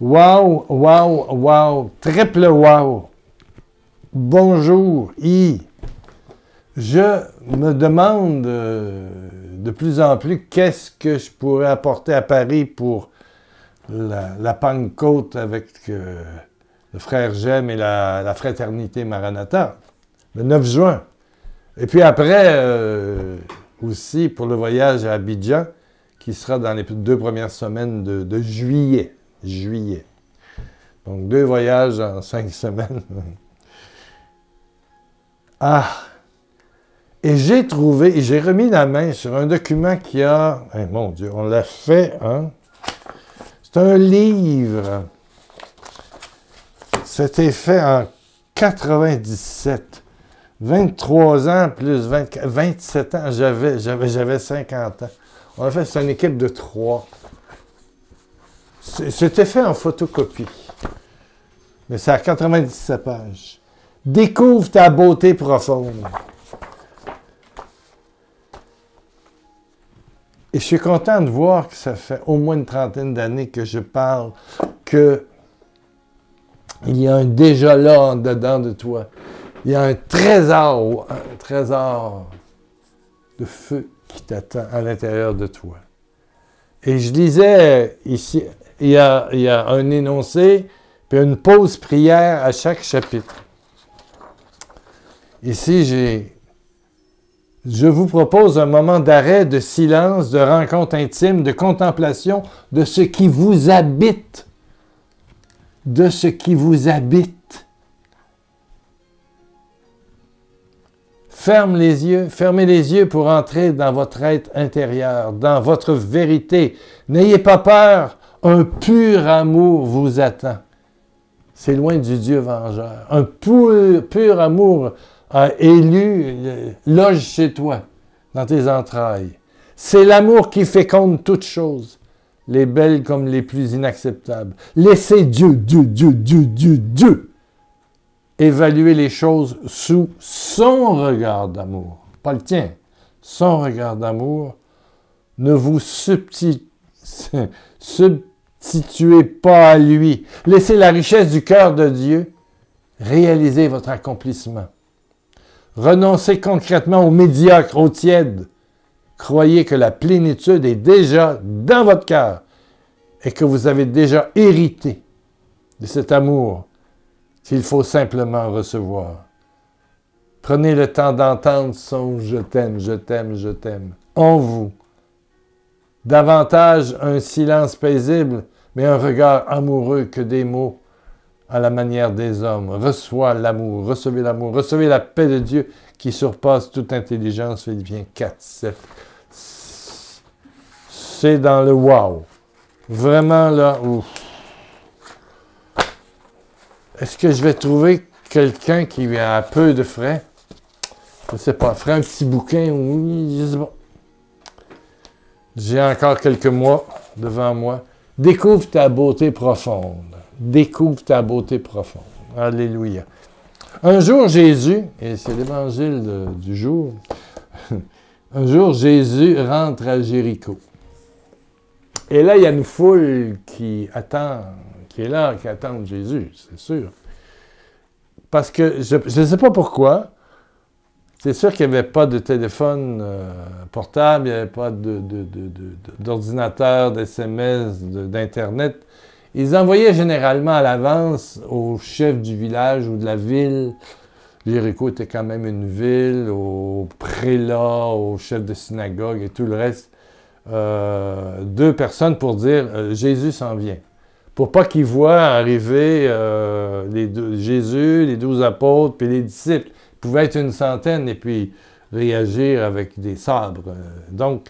Wow, wow, wow, triple wow. Bonjour, Je me demande de plus en plus qu'est-ce que je pourrais apporter à Paris pour la Pentecôte avec le frère Gem et la fraternité Maranatha, le 9 juin. Et puis après, aussi pour le voyage à Abidjan, qui sera dans les 2 premières semaines de juillet. Donc 2 voyages en 5 semaines. Et j'ai remis la main sur un document qui a... mon Dieu, on l'a fait, hein? C'est un livre. C'était fait en 97. 23 ans plus 27 ans. J'avais 50 ans. On a fait, c'est une équipe de 3. C'était fait en photocopie. Mais c'est à 97 pages. Découvre ta beauté profonde. Et je suis content de voir que ça fait au moins une trentaine d'années que je parle que il y a un déjà là en dedans de toi. Il y a un trésor de feu qui t'attend à l'intérieur de toi. Et je lisais ici, il y a un énoncé, puis une pause prière à chaque chapitre. Ici, je vous propose un moment d'arrêt, de silence, de rencontre intime, de contemplation de ce qui vous habite. De ce qui vous habite. Fermez les yeux pour entrer dans votre être intérieur, dans votre vérité. N'ayez pas peur, un pur amour vous attend. C'est loin du Dieu vengeur. Un pur amour élu loge chez toi, dans tes entrailles. C'est l'amour qui féconde toutes choses, les belles comme les plus inacceptables. Laissez Dieu évaluer les choses sous son regard d'amour. Pas le tien, son regard d'amour. Ne vous substituez pas à lui. Laissez la richesse du cœur de Dieu réaliser votre accomplissement. Renoncez concrètement au médiocre, au tiède. Croyez que la plénitude est déjà dans votre cœur et que vous avez déjà hérité de cet amour qu'il faut simplement recevoir. Prenez le temps d'entendre son « je t'aime, je t'aime, je t'aime » en vous. Davantage un silence paisible, mais un regard amoureux que des mots à la manière des hommes. Recevez l'amour, recevez la paix de Dieu qui surpasse toute intelligence. Philippiens 4, 7. C'est dans le wow. Vraiment là, ouf. Est-ce que je vais trouver quelqu'un qui a peu de frais? Je ne sais pas, ferait un petit bouquin, oui, je sais pas. J'ai encore quelques mois devant moi. Découvre ta beauté profonde. Découvre ta beauté profonde. Alléluia. Un jour, Jésus, et c'est l'évangile du jour, un jour, Jésus rentre à Jéricho. Et là, il y a une foule qui attend Jésus, c'est sûr. Parce que, je ne sais pas pourquoi, c'est sûr qu'il n'y avait pas de téléphone portable, il n'y avait pas d'ordinateur, d'SMS, d'Internet. Ils envoyaient généralement à l'avance au chef du village ou de la ville. Jéricho était quand même une ville, au prélat, au chef de synagogue et tout le reste. 2 personnes pour dire Jésus s'en vient. Pour pas qu'ils voient arriver Jésus, les 12 apôtres puis les disciples. Il pouvait être une centaine et puis réagir avec des sabres. Donc,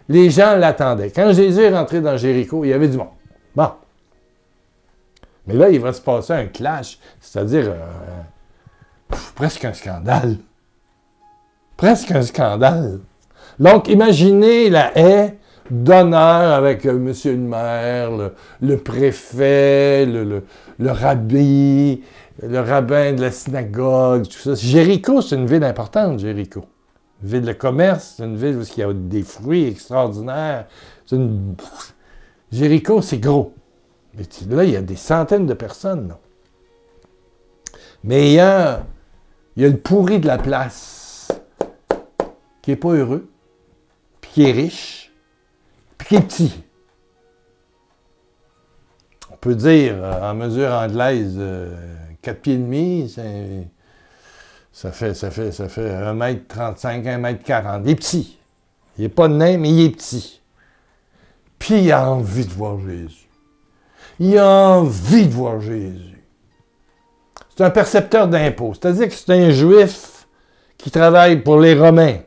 les gens l'attendaient. Quand Jésus est rentré dans Jéricho, il y avait du monde. Bon. Mais là, il va se passer un clash, c'est-à-dire presque un scandale. Presque un scandale. Donc, imaginez la haie d'honneur avec monsieur le maire, le préfet, le rabbi, le rabbin de la synagogue, tout ça. Jéricho, c'est une ville importante, Jéricho. Une ville de commerce, c'est une ville où il y a des fruits extraordinaires. Jéricho, c'est gros. Mais là, il y a des centaines de personnes. Là. Mais il y a le pourri de la place qui n'est pas heureux, puis qui est riche, puis qui est petit. On peut dire, en mesure anglaise, 4 pieds et demi, ça fait 1,35 m, 1,40 m. Il est petit. Il n'est pas nain, mais il est petit. Puis il a envie de voir Jésus. Il a envie de voir Jésus. C'est un percepteur d'impôts. C'est-à-dire que c'est un juif qui travaille pour les Romains.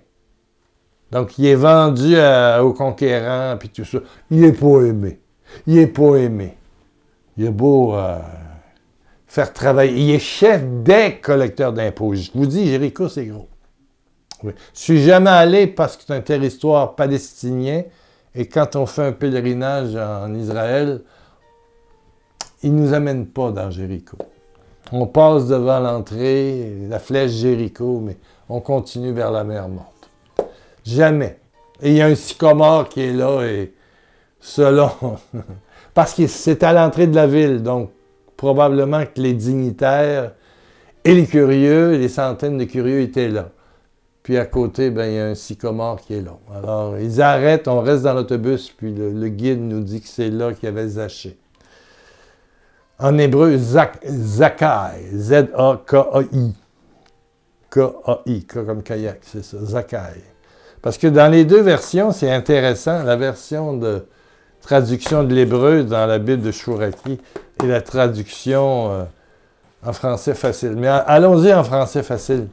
Donc, il est vendu aux conquérants, puis tout ça. Il n'est pas aimé. Il n'est pas aimé. Il est beau faire travailler. Il est chef des collecteurs d'impôts. Je vous dis, Jéricho, c'est gros. Oui. Je suis jamais allé parce que c'est un territoire palestinien. Et quand on fait un pèlerinage en Israël, ils ne nous amènent pas dans Jéricho. On passe devant l'entrée, la flèche Jéricho, mais on continue vers la mer Morte. Jamais. Et il y a un sycomore qui est là, et selon... parce que c'est à l'entrée de la ville, donc probablement que les dignitaires et les curieux, les centaines de curieux étaient là. Puis à côté, ben, il y a un sycomore qui est là. Alors, ils arrêtent, on reste dans l'autobus, puis le guide nous dit que c'est là qu'il y avait Zaché. En hébreu, Zakai, Z-A-K-A-I. K-A-I, K comme kayak, c'est ça, Zakai. Parce que dans les deux versions, c'est intéressant, la version de traduction de l'hébreu dans la Bible de Chouraki et la traduction en français facile. Mais allons-y en français facile.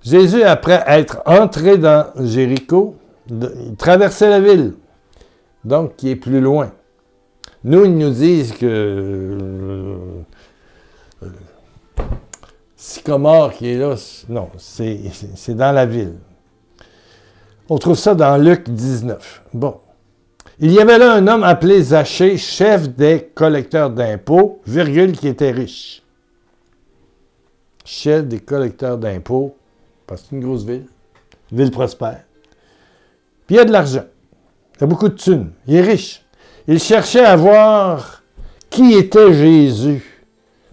Jésus, après être entré dans Jéricho, il traversait la ville, donc qui est plus loin. Nous, ils nous disent que sycomore qui est là, non, c'est dans la ville. On trouve ça dans Luc 19. Bon. Il y avait là un homme appelé Zaché, chef des collecteurs d'impôts, virgule, qui était riche. Chef des collecteurs d'impôts, parce que c'est une grosse ville prospère. Puis il y a de l'argent. Il y a beaucoup de thunes. Il est riche. Il cherchait à voir qui était Jésus.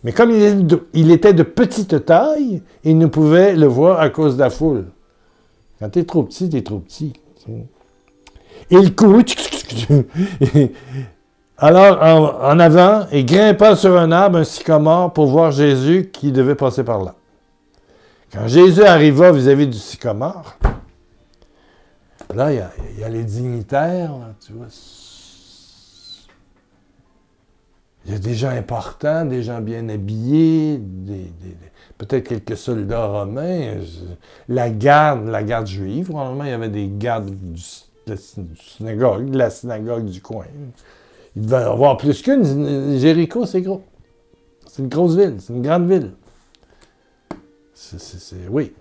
Mais comme il était de petite taille, il ne pouvait le voir à cause de la foule. Quand tu es trop petit, tu es trop petit. Et il courut alors en avant et grimpa sur un arbre, un sycomore, pour voir Jésus qui devait passer par là. Quand Jésus arriva vis-à-vis du sycomore, là, il y a les dignitaires, là, tu vois. Il y a des gens importants, des gens bien habillés, peut-être quelques soldats romains, la garde juive. Probablement, il y avait des gardes de la synagogue du coin. Il devait y avoir plus qu'une. Jéricho, c'est gros. C'est une grosse ville, c'est une grande ville. Oui.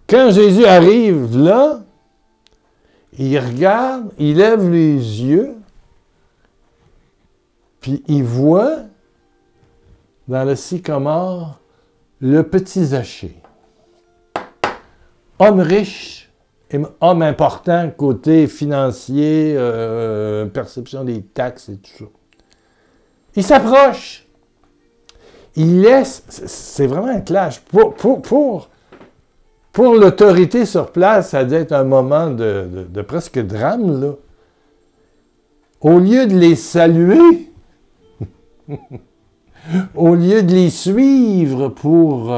Quand Jésus arrive là, il regarde, il lève les yeux, puis il voit dans le sycomore le petit Zaché. Homme riche, et homme important côté financier, perception des taxes et tout ça. Il s'approche. Il laisse, c'est vraiment un clash. Pour l'autorité sur place, ça a dû être un moment de presque drame, là. Au lieu de les saluer, au lieu de les suivre pour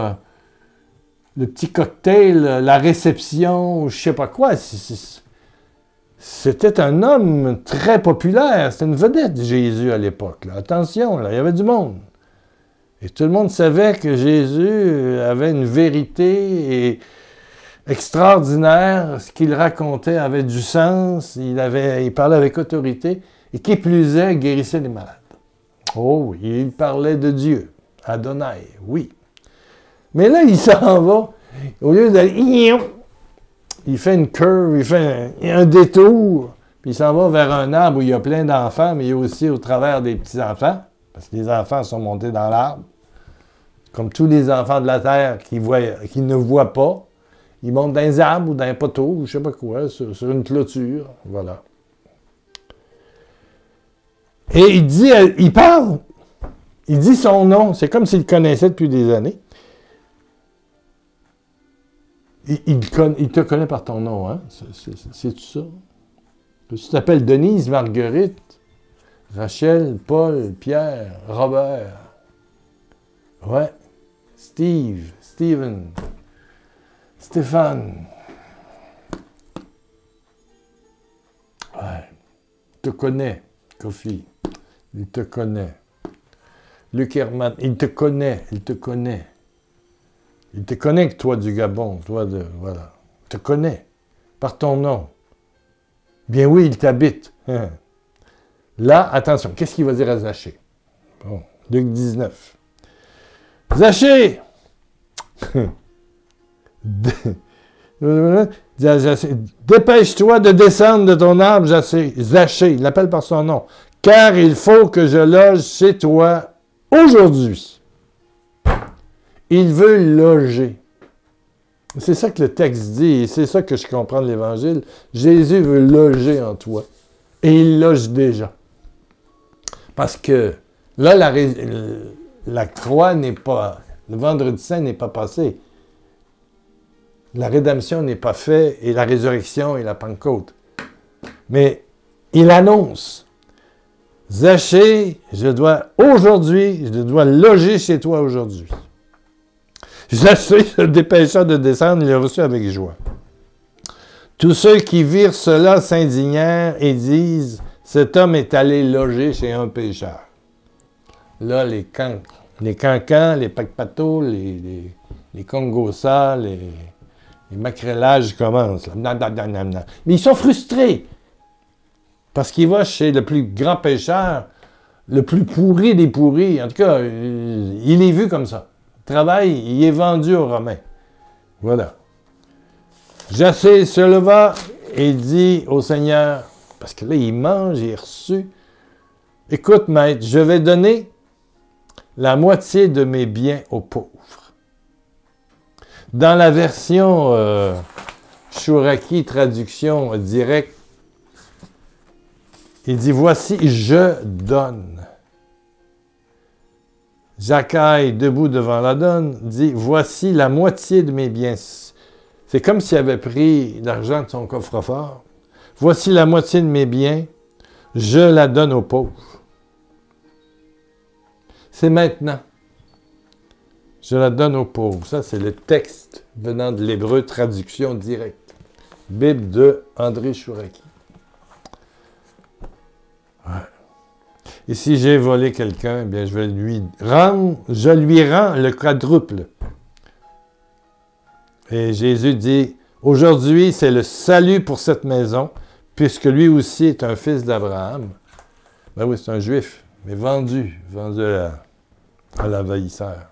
le petit cocktail, la réception, je ne sais pas quoi, c'était un homme très populaire. C'était une vedette, Jésus, à l'époque. Là. Attention, là, il y avait du monde. Et tout le monde savait que Jésus avait une vérité extraordinaire. Ce qu'il racontait avait du sens. Il parlait avec autorité. Et qui plus est, guérissait les malades. Oh oui, il parlait de Dieu. Adonai, oui. Mais là, il s'en va. Au lieu d'aller... Il fait une curve, il fait un détour. Puis il s'en va vers un arbre où il y a plein d'enfants, mais il y a aussi au travers des petits-enfants. Parce que les enfants sont montés dans l'arbre. Comme tous les enfants de la terre qui ne voient pas. Ils montent dans les arbres ou dans un poteau, ou je ne sais pas quoi, sur une clôture. Voilà. Et il parle, il dit son nom, c'est comme s'il le connaissait depuis des années. Il te connaît par ton nom, hein? C'est tout ça. Tu t'appelles Denise, Marguerite, Rachel, Paul, Pierre, Robert. Ouais. Steve, Steven, Stéphane. Ouais. Il te connaît, Kofi. Il te connaît. Luc Herman, il te connaît, il te connaît. Il te connaît, toi du Gabon, toi de... Voilà. Il te connaît, par ton nom. Bien oui, il t'habite. Hein. Là, attention, qu'est-ce qu'il va dire à Zachée? Bon, Luc 19. Zachée! Dépêche-toi de descendre de ton arbre, Zachée, il l'appelle par son nom, car il faut que je loge chez toi aujourd'hui. Il veut loger. C'est ça que le texte dit, et c'est ça que je comprends de l'Évangile. Jésus veut loger en toi, et il loge déjà. Parce que là, la croix n'est pas, le vendredi saint n'est pas passé. La rédemption n'est pas faite, et la résurrection et la Pentecôte. Mais il annonce, Zachée, je dois loger chez toi aujourd'hui. Zachée se dépêcha de descendre, il l'a reçu avec joie. Tous ceux qui virent cela s'indignèrent et disent, cet homme est allé loger chez un pécheur. Là, les cancans, les pacpatos, les congossas, les macrélages commencent. Là. Mais ils sont frustrés. Parce qu'il va chez le plus grand pécheur, le plus pourri des pourris. En tout cas, il est vu comme ça. Il travaille, il est vendu aux Romains. Voilà. Zachée se leva et dit au Seigneur, parce que là, il mange, il est reçu. Écoute, maître, je vais donner la moitié de mes biens aux pauvres. Dans la version Chouraki, traduction directe, il dit, voici, je donne. Zachaï, debout devant la donne, dit, voici la moitié de mes biens. C'est comme s'il avait pris l'argent de son coffre-fort. Voici la moitié de mes biens, je la donne aux pauvres. C'est maintenant. Je la donne aux pauvres. Ça, c'est le texte venant de l'hébreu, traduction directe. Bible de André Chouraki. Ouais. Et si j'ai volé quelqu'un, eh bien, je lui rends le quadruple. Et Jésus dit, aujourd'hui, c'est le salut pour cette maison, puisque lui aussi est un fils d'Abraham. Ben oui, c'est un juif, mais vendu à l'envahisseur.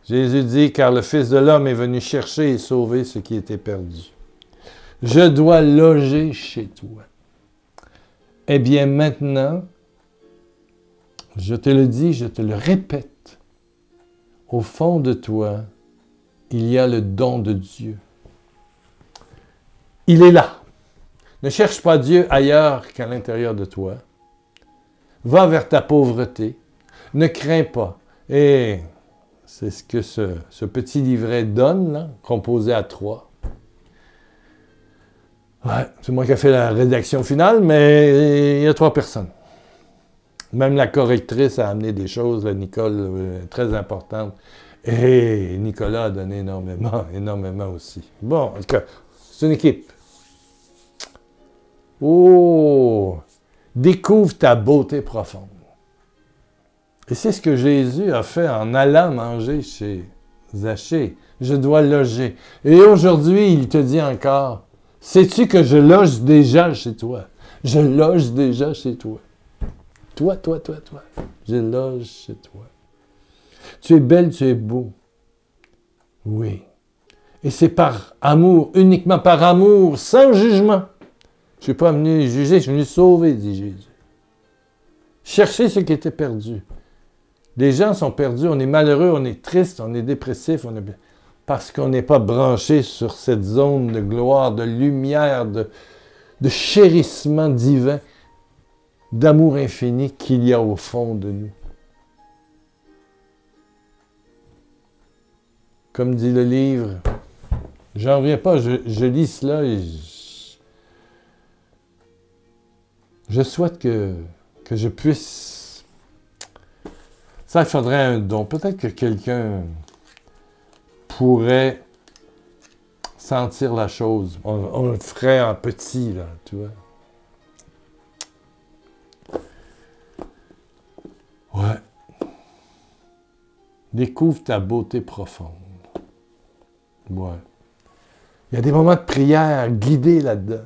Jésus dit, car le Fils de l'homme est venu chercher et sauver ce qui était perdu. Je dois loger chez toi. Eh bien, maintenant, je te le dis, je te le répète, au fond de toi, il y a le don de Dieu. Il est là. Ne cherche pas Dieu ailleurs qu'à l'intérieur de toi. Va vers ta pauvreté. Ne crains pas. Et c'est ce que ce petit livret donne, là, composé à 3. Ouais, c'est moi qui ai fait la rédaction finale, mais il y a 3 personnes. Même la correctrice a amené des choses, là, Nicole, très importantes. Et Nicolas a donné énormément aussi. Bon, en tout cas, c'est une équipe. Oh! Découvre ta beauté profonde. Et c'est ce que Jésus a fait en allant manger chez Zachée. Je dois loger. Et aujourd'hui, il te dit encore, sais-tu que je loge déjà chez toi? Je loge déjà chez toi. Toi. Je loge chez toi. Tu es belle, tu es beau. Oui. Et c'est par amour, uniquement par amour, sans jugement. Je ne suis pas venu juger, je suis venu sauver, dit Jésus. Chercher ce qui était perdu. Les gens sont perdus, on est malheureux, on est triste, on est dépressif, parce qu'on n'est pas branché sur cette zone de gloire, de lumière, de chérissement divin. d'amour infini qu'il y a au fond de nous. Comme dit le livre, j'en reviens pas, je lis cela et je souhaite que je puisse... Ça, il faudrait un don. Peut-être que quelqu'un pourrait sentir la chose. On le ferait en petit, là, tu vois. Ouais. Découvre ta beauté profonde. Ouais. Il y a des moments de prière guidés là-dedans.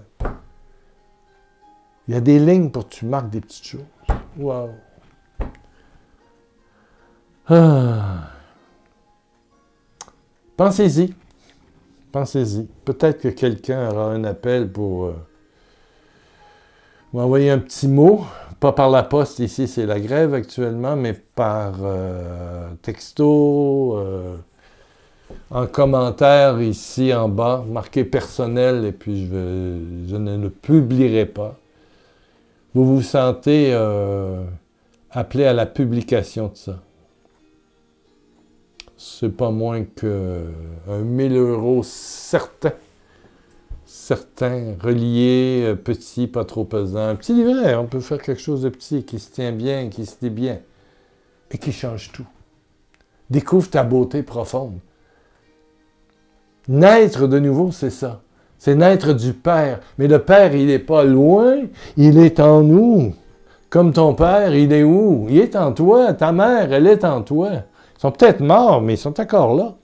Il y a des lignes pour que tu marques des petites choses. Wow. Ah. Pensez-y. Pensez-y. Peut-être que quelqu'un aura un appel pour m'envoyer un petit mot. Pas par la poste, ici c'est la grève actuellement, mais par texto, en commentaire ici en bas, marqué personnel, et puis je ne le publierai pas. Vous vous sentez appelé à la publication de ça. C'est pas moins que 1 000 € certains, reliés, petits, pas trop pesants. Un petit livret, on peut faire quelque chose de petit, qui se tient bien, qui se dit bien, et qui change tout. Découvre ta beauté profonde. Naître de nouveau, c'est ça. C'est naître du Père. Mais le Père, il n'est pas loin, il est en nous. Comme ton Père, il est où? Il est en toi. Ta mère, elle est en toi. Ils sont peut-être morts, mais ils sont encore là.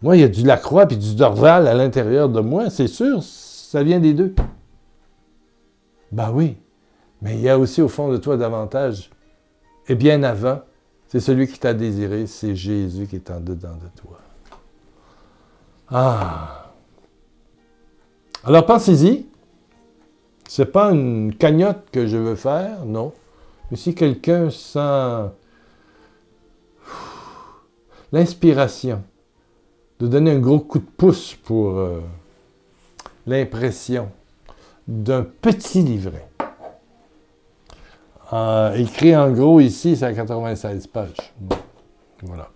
Moi, il y a du Lacroix et du Dorval à l'intérieur de moi, c'est sûr, ça vient des deux. Ben oui, mais il y a aussi au fond de toi davantage. Et bien avant, c'est celui qui t'a désiré, c'est Jésus qui est en dedans de toi. Ah! Alors pensez-y. C'est pas une cagnotte que je veux faire, non. Mais si quelqu'un sent l'inspiration de donner un gros coup de pouce pour l'impression d'un petit livret. Écrit en gros ici, c'est à 96 pages. Voilà.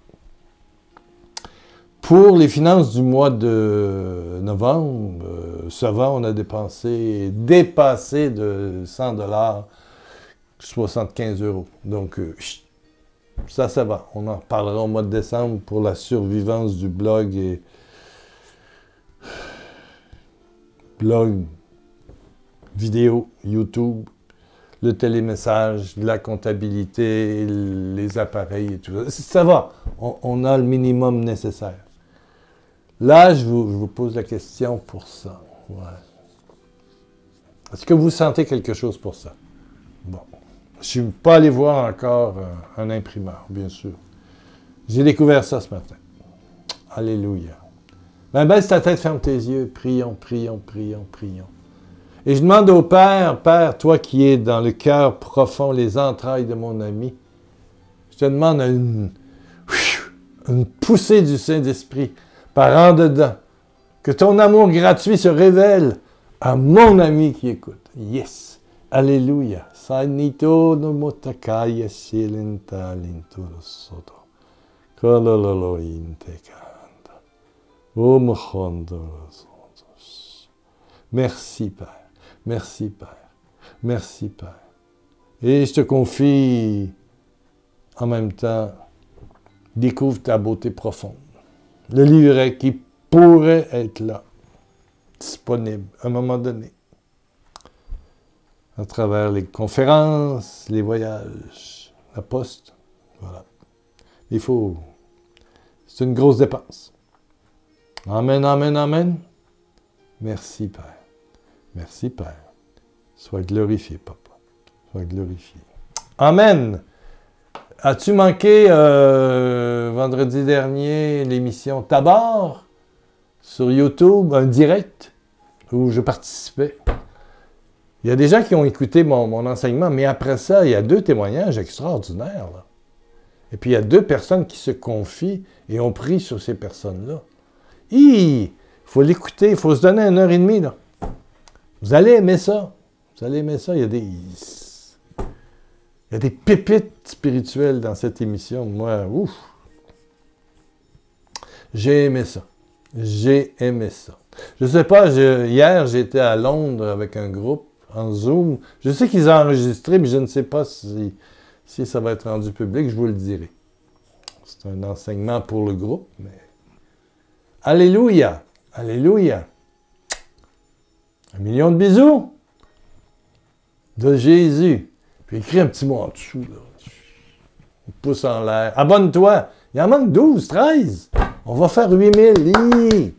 Pour les finances du mois de novembre, ça va, on a dépassé de 100 $, 75 €. Donc, ça va. On en reparlera au mois de décembre pour la survivance du blog et blog, vidéo, YouTube, le télémessage, la comptabilité, les appareils et tout ça. Ça va. On a le minimum nécessaire. Là, je vous pose la question pour ça. Ouais. Est-ce que vous sentez quelque chose pour ça? Bon. Je ne suis pas allé voir encore un imprimeur, bien sûr. J'ai découvert ça ce matin. Alléluia. Ben, baisse ta tête, ferme tes yeux. Prions, prions, prions, prions. Et je demande au Père, Père, toi qui es dans le cœur profond, les entrailles de mon ami, je te demande une poussée du Saint-Esprit par en dedans. Que ton amour gratuit se révèle à mon ami qui écoute. Yes. Alléluia. Sanito no motakaya silenta linturo soto. Kolololo intekanda. Omohondo sotos. Merci, Père. Merci, Père. Merci, Père. Et je te confie, en même temps, découvre ta beauté profonde. Le livret qui pourrait être là, disponible à un moment donné, à travers les conférences, les voyages, la poste, voilà. Il faut... C'est une grosse dépense. Amen, amen, amen. Merci, Père. Merci, Père. Sois glorifié, Papa. Sois glorifié. Amen. As-tu manqué vendredi dernier l'émission Tabar sur YouTube, un direct où je participais? Il y a des gens qui ont écouté mon enseignement, mais après ça, il y a 2 témoignages extraordinaires, là. Et puis il y a 2 personnes qui se confient et ont pris sur ces personnes-là. Il faut l'écouter, il faut se donner 1h30, là. Vous allez aimer ça. Vous allez aimer ça. Il y a des pépites spirituelles dans cette émission. Moi, ouf! J'ai aimé ça. J'ai aimé ça. Je sais pas, hier, j'étais à Londres avec un groupe en Zoom. Je sais qu'ils ont enregistré, mais je ne sais pas si ça va être rendu public. Je vous le dirai. C'est un enseignement pour le groupe, mais... Alléluia! Alléluia! 1 million de bisous de Jésus. Puis écris un petit mot en dessous, là. Un pouce en l'air. Abonne-toi! Il en manque 12, 13. On va faire 8000.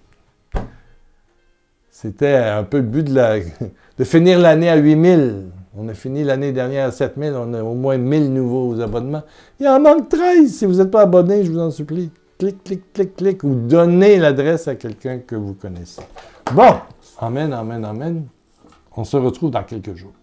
C'était un peu le but de finir l'année à 8000. On a fini l'année dernière à 7000. On a au moins 1000 nouveaux abonnements. Il en manque 13. Si vous n'êtes pas abonné, je vous en supplie. Clic, clic, clic, clic. Ou donnez l'adresse à quelqu'un que vous connaissez. Bon. Amen, amen, amen. On se retrouve dans quelques jours.